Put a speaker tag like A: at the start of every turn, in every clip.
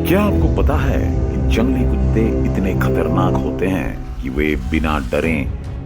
A: क्या आपको पता है कि जंगली कुत्ते इतने खतरनाक होते हैं कि वे बिना डरे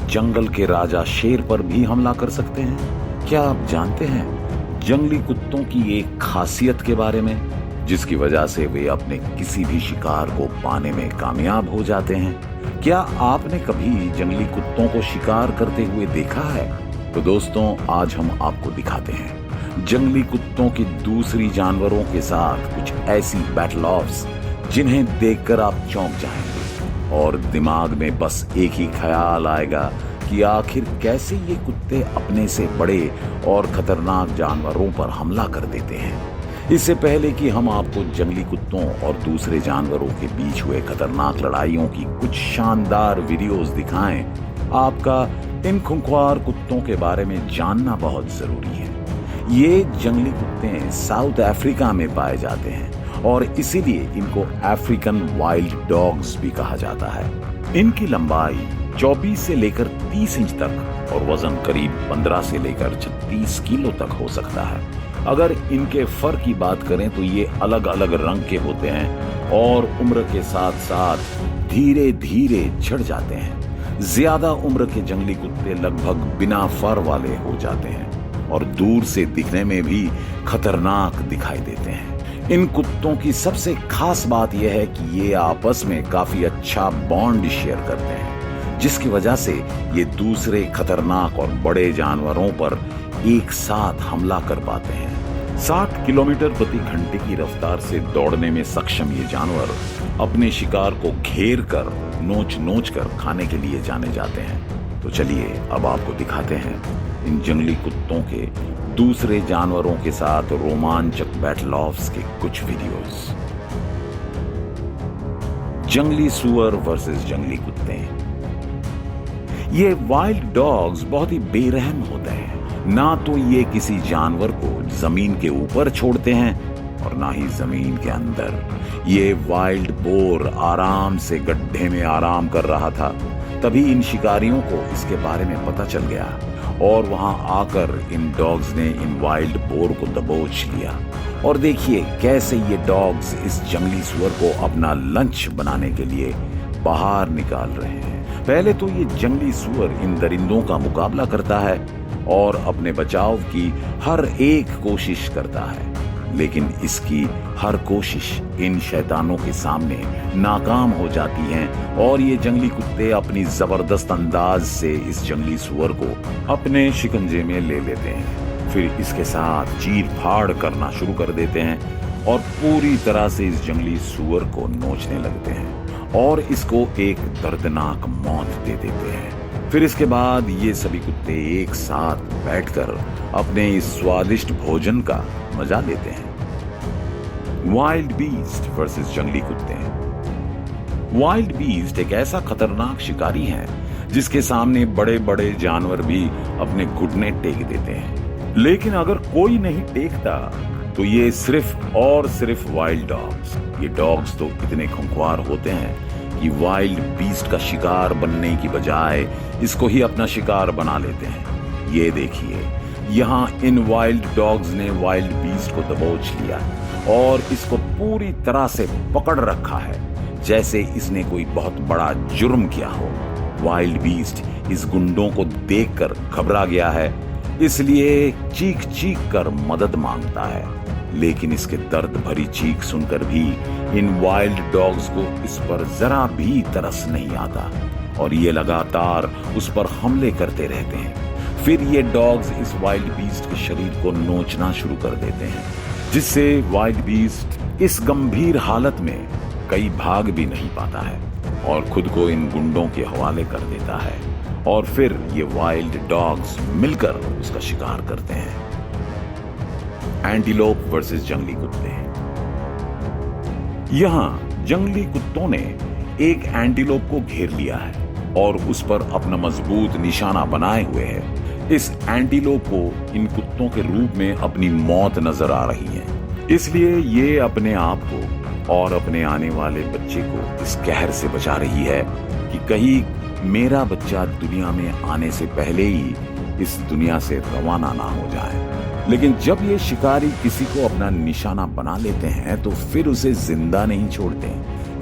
A: जंगल के राजा शेर पर भी हमला कर सकते हैं? क्या आप जानते हैं जंगली कुत्तों की एक खासियत के बारे में, जिसकी वजह से वे अपने किसी भी शिकार को पाने में कामयाब हो जाते हैं? क्या आपने कभी जंगली कुत्तों को शिकार करते हुए देखा है? तो दोस्तों, आज हम आपको दिखाते हैं जंगली कुत्तों की दूसरी जानवरों के साथ कुछ ऐसी बैटल ऑफ्स जिन्हें देखकर आप चौंक जाएंगे और दिमाग में बस एक ही ख्याल आएगा कि आखिर कैसे ये कुत्ते अपने से बड़े और खतरनाक जानवरों पर हमला कर देते हैं। इससे पहले कि हम आपको जंगली कुत्तों और दूसरे जानवरों के बीच हुए खतरनाक लड़ाइयों की कुछ शानदार वीडियोस दिखाएं, आपका इन खूंखार कुत्तों के बारे में जानना बहुत जरूरी है। ये जंगली कुत्ते साउथ अफ्रीका में पाए जाते हैं और इसीलिए इनको अफ्रीकन वाइल्ड डॉग्स भी कहा जाता है। इनकी लंबाई 24 से लेकर 30 इंच तक और वजन करीब 15 से लेकर 36 किलो तक हो सकता है। अगर इनके फर की बात करें तो ये अलग अलग रंग के होते हैं और उम्र के साथ साथ धीरे धीरे झड़ जाते हैं। ज्यादा उम्र के जंगली कुत्ते लगभग बिना फर वाले हो जाते हैं और दूर से दिखने में भी खतरनाक दिखाई देते हैं। इन कुत्तों की सबसे खास बात यह है कि ये आपस में काफी अच्छा बॉन्ड शेयर करते हैं, जिसकी वजह से ये दूसरे खतरनाक और बड़े जानवरों पर एक साथ हमला कर पाते हैं। 60 किलोमीटर प्रति घंटे की रफ्तार से दौड़ने में सक्षम ये जानवर अपने शिकार को घेर कर नोच नोच कर खाने के लिए जाने जाते हैं। तो चलिए अब आपको दिखाते हैं इन जंगली कुत्तों के दूसरे जानवरों के साथ रोमांचक बैटल ऑफ्स के कुछ वीडियोस। जंगली सुअर वर्सेस जंगली कुत्ते। ये वाइल्ड डॉग्स बहुत ही बेरहम होते हैं। ना तो ये किसी जानवर को जमीन के ऊपर छोड़ते हैं और ना ही जमीन के अंदर। ये वाइल्ड बोर आराम से गड्ढे में आराम कर रहा था, तभी इन शिकारियों को इसके बारे में पता चल गया और वहां आकर इन डॉग्स ने इन वाइल्ड बोर को दबोच लिया। और देखिए कैसे ये डॉग्स इस जंगली सुअर को अपना लंच बनाने के लिए बाहर निकाल रहे हैं। पहले तो ये जंगली सुअर इन दरिंदों का मुकाबला करता है और अपने बचाव की हर एक कोशिश करता है, लेकिन इसकी हर कोशिश इन शैतानों के सामने नाकाम हो जाती है और ये जंगली कुत्ते अपनी जबरदस्त अंदाज से इस जंगली सुअर को अपने शिकंजे में ले लेते हैं। फिर इसके साथ चीर फाड़ करना शुरू कर देते हैं और पूरी तरह से इस जंगली सुअर को नोचने लगते हैं और इसको एक दर्दनाक मौत दे देते हैं। फिर इसके बाद ये सभी कुत्ते एक साथ बैठकर अपने इस स्वादिष्ट भोजन का मजा लेते हैं। वाइल्ड बीस्ट वर्सेस जंगली कुत्ते। वाइल्ड बीस्ट एक ऐसा खतरनाक शिकारी है जिसके सामने बड़े बड़े जानवर भी अपने घुटने टेक देते हैं, लेकिन अगर कोई नहीं टेकता तो ये सिर्फ और सिर्फ वाइल्ड डॉग्स। ये डॉग्स तो इतने खूंखार होते हैं कि वाइल्ड बीस्ट का शिकार बनने की बजाय इसको ही अपना शिकार बना लेते हैं। ये देखिए, यहाँ इन वाइल्ड डॉग्स ने वाइल्ड बीस्ट को दबोच लिया और इसको पूरी तरह से पकड़ रखा है, जैसे इसने कोई बहुत बड़ा जुर्म किया हो। वाइल्ड बीस्ट इस गुंडों को देखकर घबरा गया है, इसलिए चीख चीख कर मदद मांगता है, लेकिन इसके दर्द भरी चीख सुनकर भी इन वाइल्ड डॉग्स को इस पर जरा भी तरस नहीं आता और ये लगातार उस पर हमले करते रहते हैं। फिर ये डॉग्स इस वाइल्ड बीस्ट के शरीर को नोचना शुरू कर देते हैं, जिससे वाइल्ड बीस्ट इस गंभीर हालत में कई भाग भी नहीं पाता है और खुद को इन गुंडों के हवाले कर देता है और फिर ये वाइल्ड डॉग्स मिलकर उसका शिकार करते हैं। एंटीलोप वर्सेस जंगली कुत्ते। यहां जंगली कुत्तों ने एक एंटीलोप को घेर लिया है और उस पर अपना मजबूत निशाना बनाए हुए है। इस एंटीलोप को इन कुत्तों के रूप में अपनी मौत नजर आ रही है, इसलिए ये अपने आप को और अपने आने वाले बच्चे को इस कहर से बचा रही है कि कहीं मेरा बच्चा दुनिया में आने से पहले ही इस दुनिया से रवाना ना हो जाए। लेकिन जब ये शिकारी किसी को अपना निशाना बना लेते हैं तो फिर उसे जिंदा नहीं छोड़ते।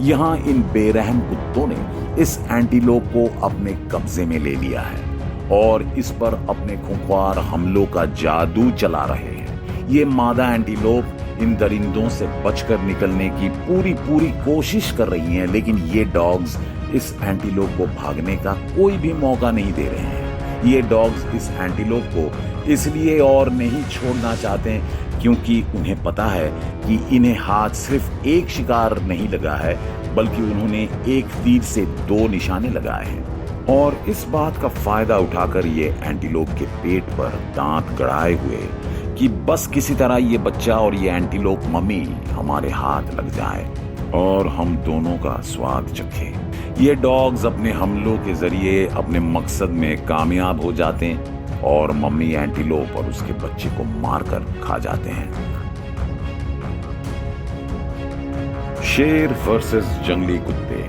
A: यहाँ इन बेरहम कुत्तों ने इस एंटीलोप को अपने कब्जे में ले लिया है और इस पर अपने खूंखार हमलों का जादू चला रहे हैं। ये मादा एंटीलोप इन दरिंदों से बचकर निकलने की पूरी कोशिश कर रही हैं, लेकिन ये डॉग्स इस एंटीलोप को भागने का कोई भी मौका नहीं दे रहे हैं। ये डॉग्स इस एंटीलोप को इसलिए और नहीं छोड़ना चाहते क्योंकि उन्हें पता है कि इन्हें हाथ सिर्फ एक शिकार नहीं लगा है, बल्कि उन्होंने एक तीर से 2 निशाने लगाए हैं। और इस बात का फायदा उठाकर ये एंटीलोप के पेट पर दांत गड़ाए हुए कि बस किसी तरह ये बच्चा और ये एंटीलोप मम्मी हमारे हाथ लग जाए और हम दोनों का स्वाद चखें। ये डॉग्स अपने हमलों के जरिए अपने मकसद में कामयाब हो जाते हैं और मम्मी एंटीलोप और उसके बच्चे को मारकर खा जाते हैं। शेर वर्सेस जंगली कुत्ते।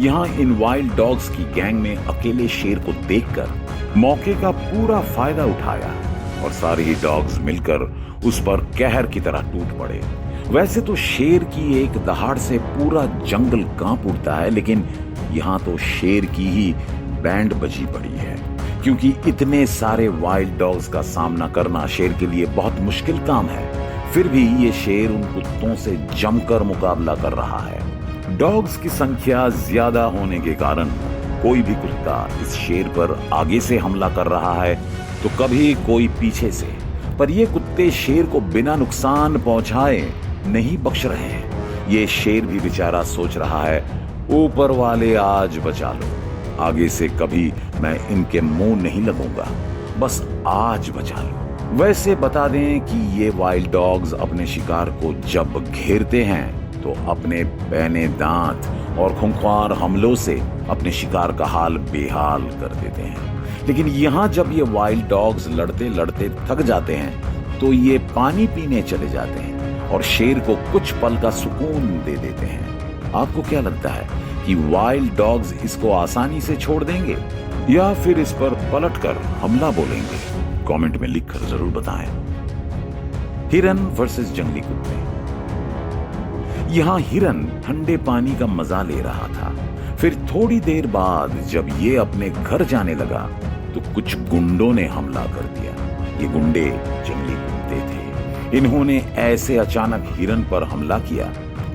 A: यहाँ इन वाइल्ड डॉग्स की गैंग ने अकेले शेर को देखकर मौके का पूरा फायदा उठाया और सारे ही डॉग्स मिलकर उस पर कहर की तरह टूट पड़े। वैसे तो शेर की एक दहाड़ से पूरा जंगल कांप उठता है, लेकिन यहाँ तो शेर की ही बैंड बजी पड़ी है, क्योंकि इतने सारे वाइल्ड डॉग्स का सामना करना शेर के लिए बहुत मुश्किल काम है। फिर भी ये शेर उन कुत्तों से जमकर मुकाबला कर रहा है। डॉग्स की संख्या ज्यादा होने के कारण कोई भी कुत्ता इस शेर पर आगे से हमला कर रहा है तो कभी कोई पीछे से, पर ये कुत्ते शेर को बिना नुकसान पहुंचाए नहीं बख्श रहे हैं। ये शेर भी बेचारा सोच रहा है, ऊपर वाले आज बचा लो, आगे से कभी मैं इनके मुंह नहीं लगूंगा, बस आज बचा लो। वैसे बता दें कि ये वाइल्ड डॉग्स अपने शिकार को जब घेरते हैं तो अपने पैने दांत और खूंखार हमलों से अपने शिकार का हाल बेहाल कर देते हैं। लेकिन यहाँ जब ये वाइल्ड डॉग्स लड़ते लड़ते थक जाते हैं तो ये पानी पीने चले जाते हैं और शेर को कुछ पल का सुकून दे देते हैं। आपको क्या लगता है कि वाइल्ड डॉग्स इसको आसानी से छोड़ देंगे या फिर इस पर पलटकर हमला बोलेंगे? कमेंट में लिखकर जरूर बताएं। हिरन वर्सेस जंगली कुत्ते। यहां हिरन ठंडे पानी का मजा ले रहा था। फिर थोड़ी देर बाद जब ये अपने घर जाने लगा तो कुछ गुंडों ने हमला कर दिया। ये गुंडे जंगली कुत्ते थे। इन्होंने ऐसे अचानक हिरन पर हमला किया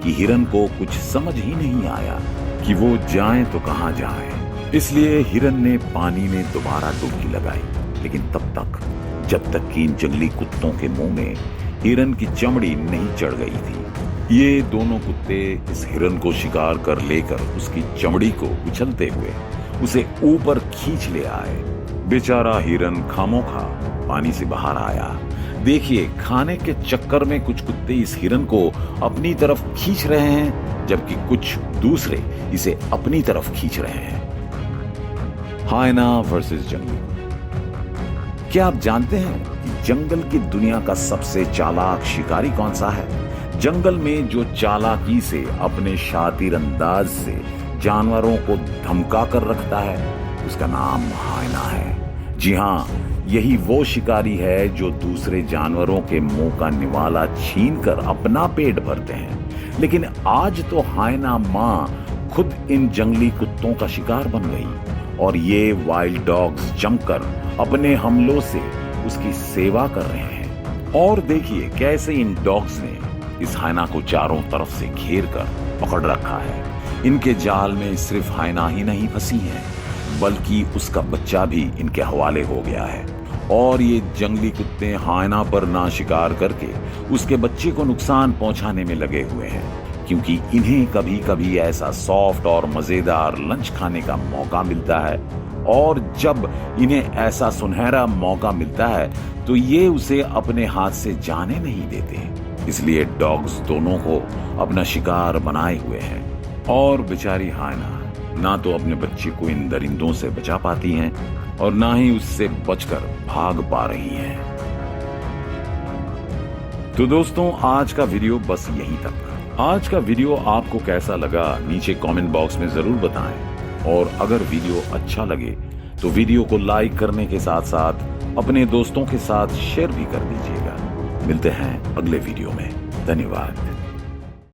A: कि हिरन को कुछ समझ ही नहीं आया कि वो जाएं तो कहां जाएं। इसलिए हिरन ने पानी में दोबारा डुबकी लगाई, लेकिन तब तक जब तक कि इन जंगली कुत्तों के मुंह में हिरन की चमड़ी नहीं चढ़ गई थी। ये दोनों कुत्ते इस हिरन को शिकार कर लेकर उसकी चमड़ी को उछलते हुए उसे ऊपर खींच ले आए। बेचारा हिरन खामोखा पानी से बाहर आया। देखिए, खाने के चक्कर में कुछ कुत्ते इस हिरन को अपनी तरफ खींच रहे हैं, जबकि कुछ दूसरे इसे अपनी तरफ खींच रहे हैं। हायना वर्सेस जंगल। क्या आप जानते हैं कि जंगल की दुनिया का सबसे चालाक शिकारी कौन सा है? जंगल में जो चालाकी से अपने शातिर अंदाज से जानवरों को धमका कर रखता है, उसका नाम हायना है। जी हाँ, यही वो शिकारी है जो दूसरे जानवरों के मुंह का निवाला छीनकर अपना पेट भरते हैं। लेकिन आज तो हायना माँ खुद इन जंगली कुत्तों का शिकार बन गई और ये वाइल्ड डॉग्स जमकर अपने हमलों से उसकी सेवा कर रहे हैं। और देखिए कैसे इन डॉग्स ने इस हायना को चारों तरफ से घेर कर पकड़ रखा है। इनके जाल में सिर्फ हायना ही नहीं फंसी है, बल्कि उसका बच्चा भी इनके हवाले हो गया है। और ये जंगली कुत्ते हायना पर ना शिकार करके उसके बच्चे को नुकसान पहुंचाने में लगे हुए हैं, क्योंकि इन्हें कभी कभी ऐसा सॉफ्ट और मजेदार लंच खाने का मौका मिलता है, और जब इन्हें ऐसा सुनहरा मौका मिलता है तो ये उसे अपने हाथ से जाने नहीं देते। इसलिए डॉग्स दोनों को अपना शिकार बनाए हुए हैं। और बेचारी हायना ना तो अपने बच्चे को इन दरिंदों से बचा पाती हैं और ना ही उससे बचकर भाग पा रही हैं। तो दोस्तों, आज का वीडियो बस यहीं तक। आज का वीडियो आपको कैसा लगा नीचे कमेंट बॉक्स में जरूर बताएं। और अगर वीडियो अच्छा लगे तो वीडियो को लाइक करने के साथ साथ अपने दोस्तों के साथ शेयर भी कर दीजिएगा। मिलते हैं अगले वीडियो में। धन्यवाद।